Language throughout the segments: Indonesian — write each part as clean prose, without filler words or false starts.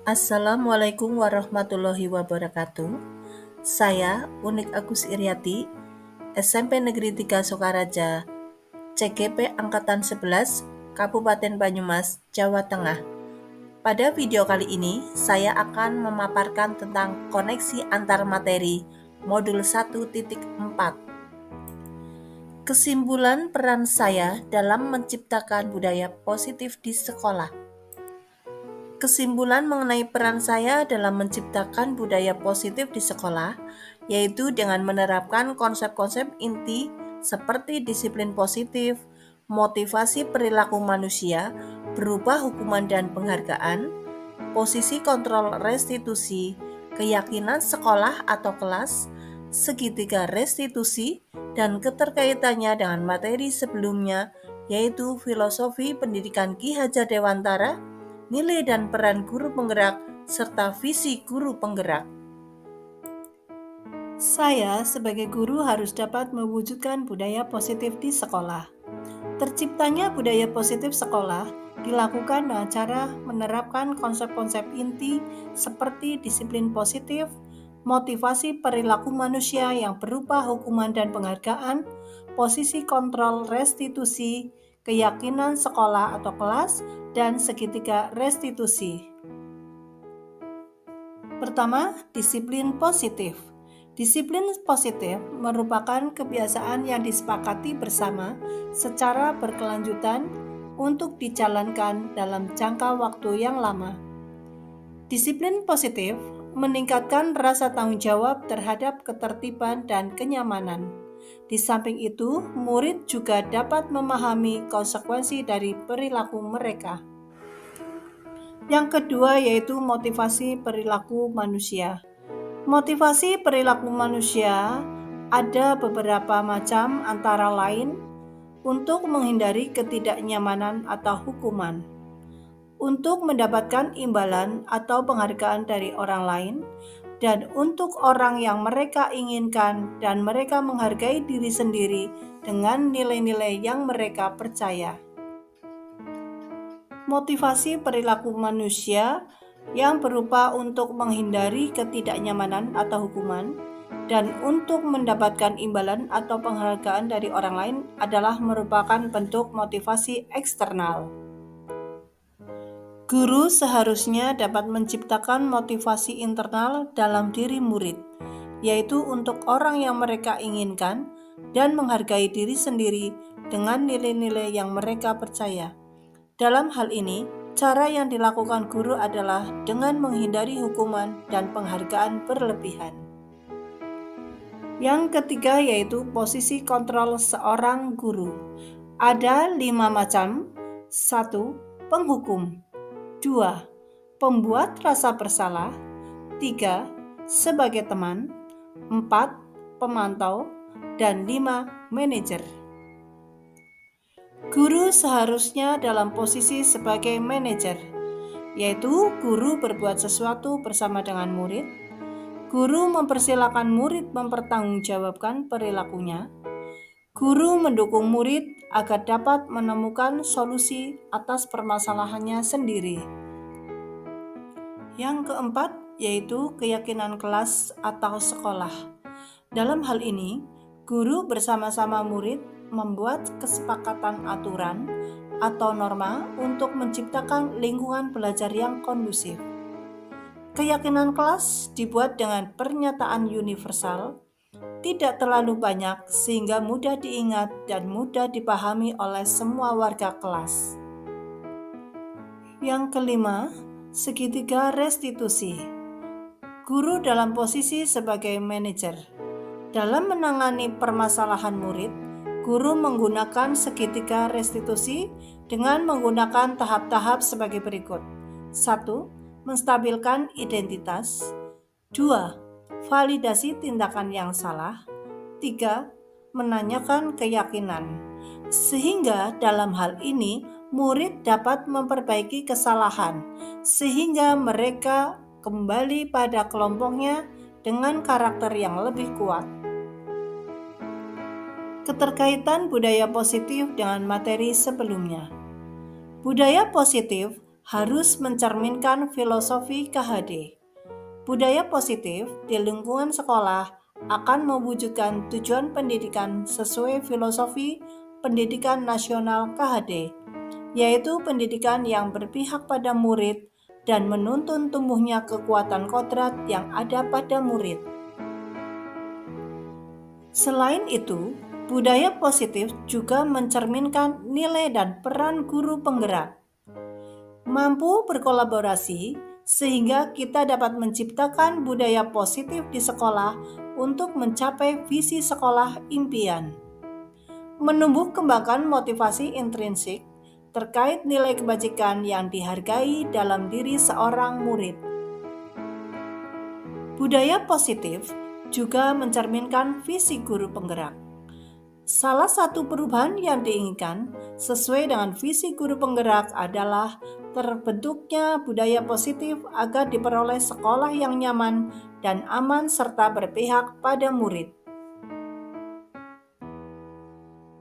Assalamualaikum warahmatullahi wabarakatuh. Saya Unik Agus Iriati, SMP Negeri 3 Sokaraja, CGP Angkatan 11, Kabupaten Banyumas, Jawa Tengah. Pada video kali ini, saya akan memaparkan tentang koneksi antar materi modul 1.4. Kesimpulan peran saya dalam menciptakan budaya positif di sekolah. Kesimpulan mengenai peran saya dalam menciptakan budaya positif di sekolah, yaitu dengan menerapkan konsep-konsep inti seperti disiplin positif, motivasi perilaku manusia, berupa hukuman dan penghargaan, posisi kontrol restitusi, keyakinan sekolah atau kelas, segitiga restitusi, dan keterkaitannya dengan materi sebelumnya, yaitu filosofi pendidikan Ki Hajar Dewantara, nilai dan peran guru penggerak, serta visi guru penggerak. Saya sebagai guru harus dapat mewujudkan budaya positif di sekolah. Terciptanya budaya positif sekolah dilakukan dengan cara menerapkan konsep-konsep inti seperti disiplin positif, motivasi perilaku manusia yang berupa hukuman dan penghargaan, posisi kontrol restitusi, keyakinan sekolah atau kelas, dan segitiga restitusi. Pertama, disiplin positif. Disiplin positif merupakan kebiasaan yang disepakati bersama secara berkelanjutan untuk dijalankan dalam jangka waktu yang lama. Disiplin positif meningkatkan rasa tanggung jawab terhadap ketertiban dan kenyamanan. Di samping itu, murid juga dapat memahami konsekuensi dari perilaku mereka. Yang kedua yaitu motivasi perilaku manusia. Motivasi perilaku manusia ada beberapa macam, antara lain untuk menghindari ketidaknyamanan atau hukuman, untuk mendapatkan imbalan atau penghargaan dari orang lain, dan untuk orang yang mereka inginkan dan mereka menghargai diri sendiri dengan nilai-nilai yang mereka percaya. Motivasi perilaku manusia yang berupa untuk menghindari ketidaknyamanan atau hukuman dan untuk mendapatkan imbalan atau penghargaan dari orang lain adalah merupakan bentuk motivasi eksternal. Guru seharusnya dapat menciptakan motivasi internal dalam diri murid, yaitu untuk orang yang mereka inginkan dan menghargai diri sendiri dengan nilai-nilai yang mereka percaya. Dalam hal ini, cara yang dilakukan guru adalah dengan menghindari hukuman dan penghargaan berlebihan. Yang ketiga yaitu posisi kontrol seorang guru. Ada 5 macam. 1. Penghukum. 2. Pembuat rasa bersalah. 3. Sebagai teman. 4. Pemantau. Dan 5. Manajer. Guru seharusnya dalam posisi sebagai manajer, yaitu guru berbuat sesuatu bersama dengan murid. Guru mempersilakan murid mempertanggungjawabkan perilakunya. Guru mendukung murid agar dapat menemukan solusi atas permasalahannya sendiri. Yang keempat yaitu keyakinan kelas atau sekolah. Dalam hal ini, guru bersama-sama murid membuat kesepakatan aturan atau norma untuk menciptakan lingkungan belajar yang kondusif. Keyakinan kelas dibuat dengan pernyataan universal, tidak terlalu banyak sehingga mudah diingat dan mudah dipahami oleh semua warga kelas. Yang kelima, segitiga restitusi. Guru dalam posisi sebagai manajer. Dalam menangani permasalahan murid, guru menggunakan segitiga restitusi dengan menggunakan tahap-tahap sebagai berikut. 1. Menstabilkan identitas. 2. Validasi tindakan yang salah. 3. Menanyakan keyakinan. Sehingga dalam hal ini, murid dapat memperbaiki kesalahan, sehingga mereka kembali pada kelompoknya dengan karakter yang lebih kuat. Keterkaitan budaya positif dengan materi sebelumnya. Budaya positif harus mencerminkan filosofi KHD. Budaya positif di lingkungan sekolah akan mewujudkan tujuan pendidikan sesuai filosofi pendidikan nasional KHD, yaitu pendidikan yang berpihak pada murid dan menuntun tumbuhnya kekuatan kodrat yang ada pada murid. Selain itu, budaya positif juga mencerminkan nilai dan peran guru penggerak. Mampu berkolaborasi sehingga kita dapat menciptakan budaya positif di sekolah untuk mencapai visi sekolah impian. Menumbuh kembangkan motivasi intrinsik terkait nilai kebajikan yang dihargai dalam diri seorang murid. Budaya positif juga mencerminkan visi guru penggerak. Salah satu perubahan yang diinginkan sesuai dengan visi guru penggerak adalah terbentuknya budaya positif agar diperoleh sekolah yang nyaman dan aman serta berpihak pada murid.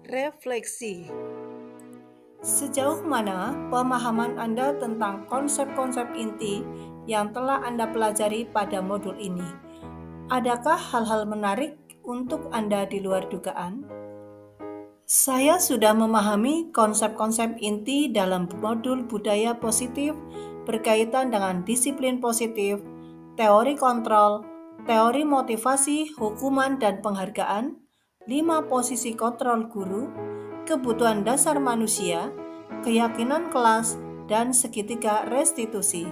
Refleksi. Sejauh mana pemahaman Anda tentang konsep-konsep inti yang telah Anda pelajari pada modul ini? Adakah hal-hal menarik untuk Anda di luar dugaan? Saya sudah memahami konsep-konsep inti dalam modul budaya positif berkaitan dengan disiplin positif, teori kontrol, teori motivasi, hukuman dan penghargaan, 5 posisi kontrol guru, kebutuhan dasar manusia, keyakinan kelas, dan segitiga restitusi.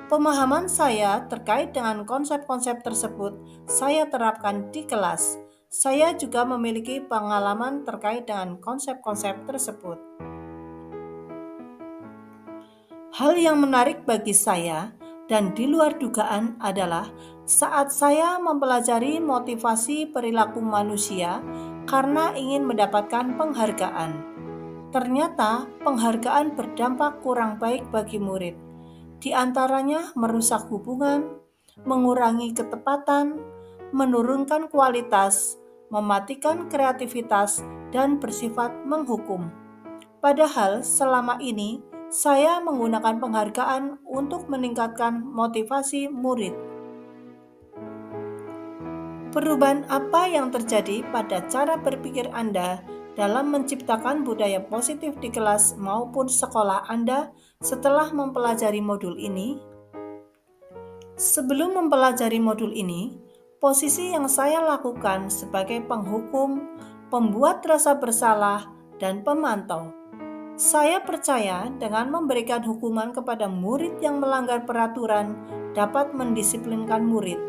Pemahaman saya terkait dengan konsep-konsep tersebut saya terapkan di kelas. Saya juga memiliki pengalaman terkait dengan konsep-konsep tersebut. Hal yang menarik bagi saya dan di luar dugaan adalah saat saya mempelajari motivasi perilaku manusia karena ingin mendapatkan penghargaan. Ternyata penghargaan berdampak kurang baik bagi murid. Di antaranya merusak hubungan, mengurangi ketepatan, menurunkan kualitas, mematikan kreativitas, dan bersifat menghukum. Padahal selama ini saya menggunakan penghargaan untuk meningkatkan motivasi murid. Perubahan apa yang terjadi pada cara berpikir Anda dalam menciptakan budaya positif di kelas maupun sekolah Anda setelah mempelajari modul ini? Sebelum mempelajari modul ini, posisi yang saya lakukan sebagai penghukum, pembuat rasa bersalah, dan pemantau. Saya percaya dengan memberikan hukuman kepada murid yang melanggar peraturan dapat mendisiplinkan murid.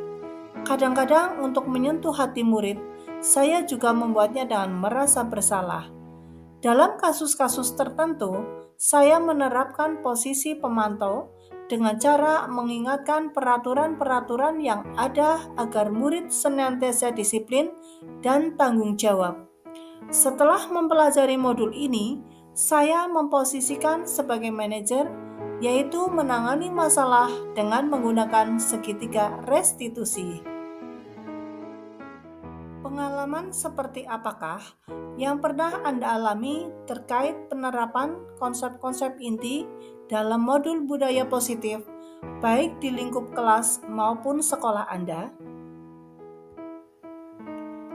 Kadang-kadang untuk menyentuh hati murid, saya juga membuatnya dengan merasa bersalah. Dalam kasus-kasus tertentu, saya menerapkan posisi pemantau dengan cara mengingatkan peraturan-peraturan yang ada agar murid senantiasa disiplin dan tanggung jawab. Setelah mempelajari modul ini, saya memposisikan sebagai manajer, yaitu menangani masalah dengan menggunakan segitiga restitusi. Pengalaman seperti apakah yang pernah Anda alami terkait penerapan konsep-konsep inti dalam modul budaya positif, baik di lingkup kelas maupun sekolah Anda?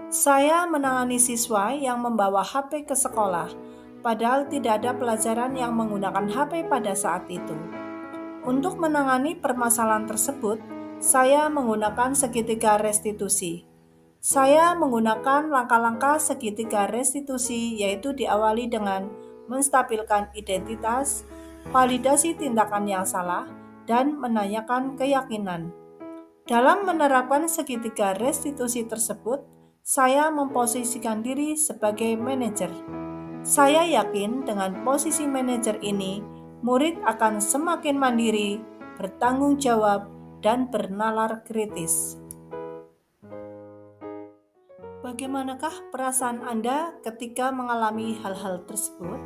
Saya menangani siswa yang membawa HP ke sekolah, padahal tidak ada pelajaran yang menggunakan HP pada saat itu. Untuk menangani permasalahan tersebut, saya menggunakan segitiga restitusi. Saya menggunakan langkah-langkah segitiga restitusi, yaitu diawali dengan menstabilkan identitas, validasi tindakan yang salah, dan menanyakan keyakinan. Dalam menerapkan segitiga restitusi tersebut, saya memposisikan diri sebagai manajer. Saya yakin dengan posisi manajer ini, murid akan semakin mandiri, bertanggung jawab, dan bernalar kritis. Bagaimanakah perasaan Anda ketika mengalami hal-hal tersebut?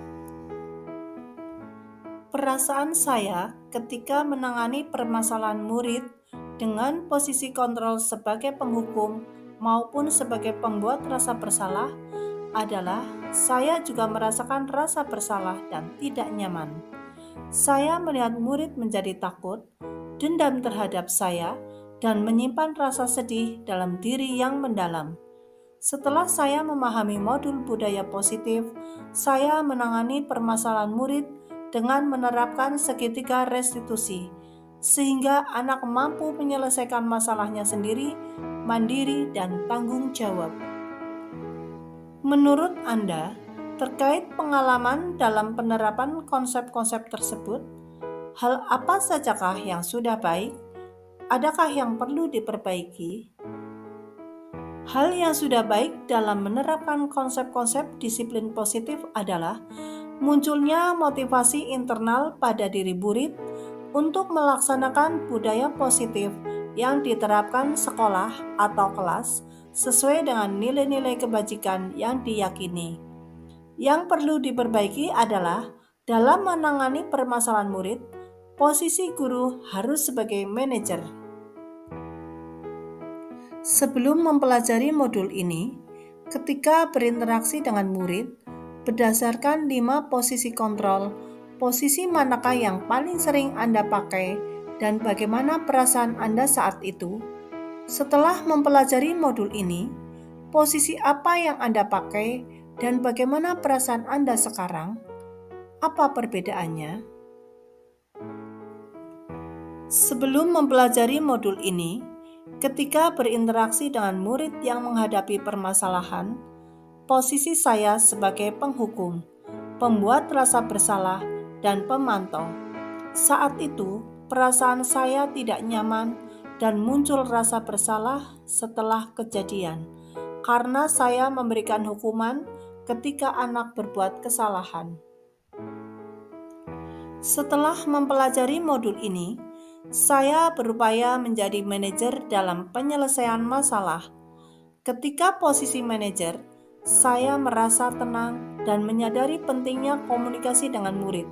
Perasaan saya ketika menangani permasalahan murid dengan posisi kontrol sebagai penghukum maupun sebagai pembuat rasa bersalah adalah saya juga merasakan rasa bersalah dan tidak nyaman. Saya melihat murid menjadi takut, dendam terhadap saya, dan menyimpan rasa sedih dalam diri yang mendalam. Setelah saya memahami modul budaya positif, saya menangani permasalahan murid dengan menerapkan segitiga restitusi, sehingga anak mampu menyelesaikan masalahnya sendiri, mandiri, dan tanggung jawab. Menurut Anda, terkait pengalaman dalam penerapan konsep-konsep tersebut, hal apa sajakah yang sudah baik? Adakah yang perlu diperbaiki? Hal yang sudah baik dalam menerapkan konsep-konsep disiplin positif adalah munculnya motivasi internal pada diri murid untuk melaksanakan budaya positif yang diterapkan sekolah atau kelas sesuai dengan nilai-nilai kebajikan yang diyakini. Yang perlu diperbaiki adalah dalam menangani permasalahan murid, posisi guru harus sebagai manajer. Sebelum mempelajari modul ini, ketika berinteraksi dengan murid, berdasarkan 5 posisi kontrol, posisi manakah yang paling sering Anda pakai dan bagaimana perasaan Anda saat itu? Setelah mempelajari modul ini, posisi apa yang Anda pakai dan bagaimana perasaan Anda sekarang? Apa perbedaannya? Sebelum mempelajari modul ini, ketika berinteraksi dengan murid yang menghadapi permasalahan, posisi saya sebagai penghukum, pembuat rasa bersalah, dan pemantau. Saat itu, perasaan saya tidak nyaman dan muncul rasa bersalah setelah kejadian, karena saya memberikan hukuman ketika anak berbuat kesalahan. Setelah mempelajari modul ini, saya berupaya menjadi manajer dalam penyelesaian masalah. Ketika posisi manajer, saya merasa tenang dan menyadari pentingnya komunikasi dengan murid,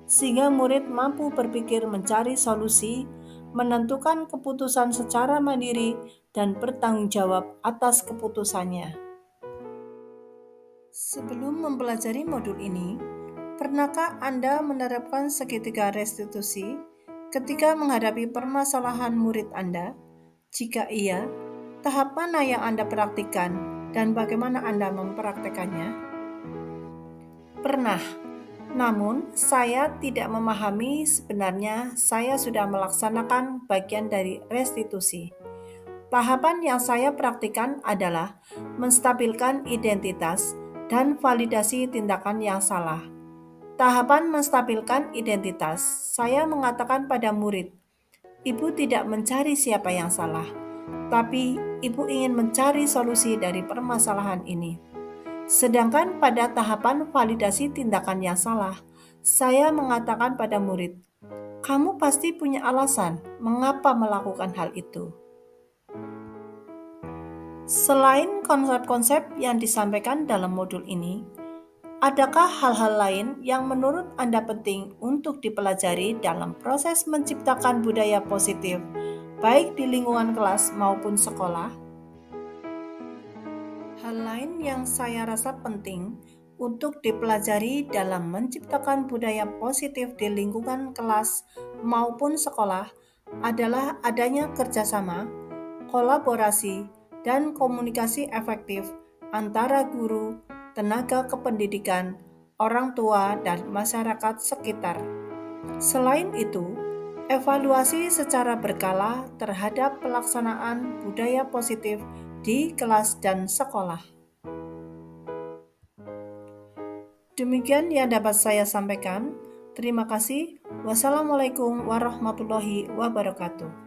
sehingga murid mampu berpikir mencari solusi, menentukan keputusan secara mandiri, dan bertanggung jawab atas keputusannya. Sebelum mempelajari modul ini, pernahkah Anda menerapkan segitiga restitusi ketika menghadapi permasalahan murid Anda? Jika iya, tahap mana yang Anda praktikkan dan bagaimana Anda mempraktekannya? Pernah, namun saya tidak memahami sebenarnya saya sudah melaksanakan bagian dari restitusi. Tahapan yang saya praktikkan adalah menstabilkan identitas dan validasi tindakan yang salah. Tahapan menstabilkan identitas, saya mengatakan pada murid, Ibu tidak mencari siapa yang salah, tapi Ibu ingin mencari solusi dari permasalahan ini. Sedangkan pada tahapan validasi tindakan yang salah, saya mengatakan pada murid, kamu pasti punya alasan mengapa melakukan hal itu. Selain konsep-konsep yang disampaikan dalam modul ini, adakah hal-hal lain yang menurut Anda penting untuk dipelajari dalam proses menciptakan budaya positif, baik di lingkungan kelas maupun sekolah? Hal lain yang saya rasa penting untuk dipelajari dalam menciptakan budaya positif di lingkungan kelas maupun sekolah adalah adanya kerjasama, kolaborasi, dan komunikasi efektif antara guru, tenaga kependidikan, orang tua, dan masyarakat sekitar. Selain itu, evaluasi secara berkala terhadap pelaksanaan budaya positif di kelas dan sekolah. Demikian yang dapat saya sampaikan. Terima kasih. Wassalamualaikum warahmatullahi wabarakatuh.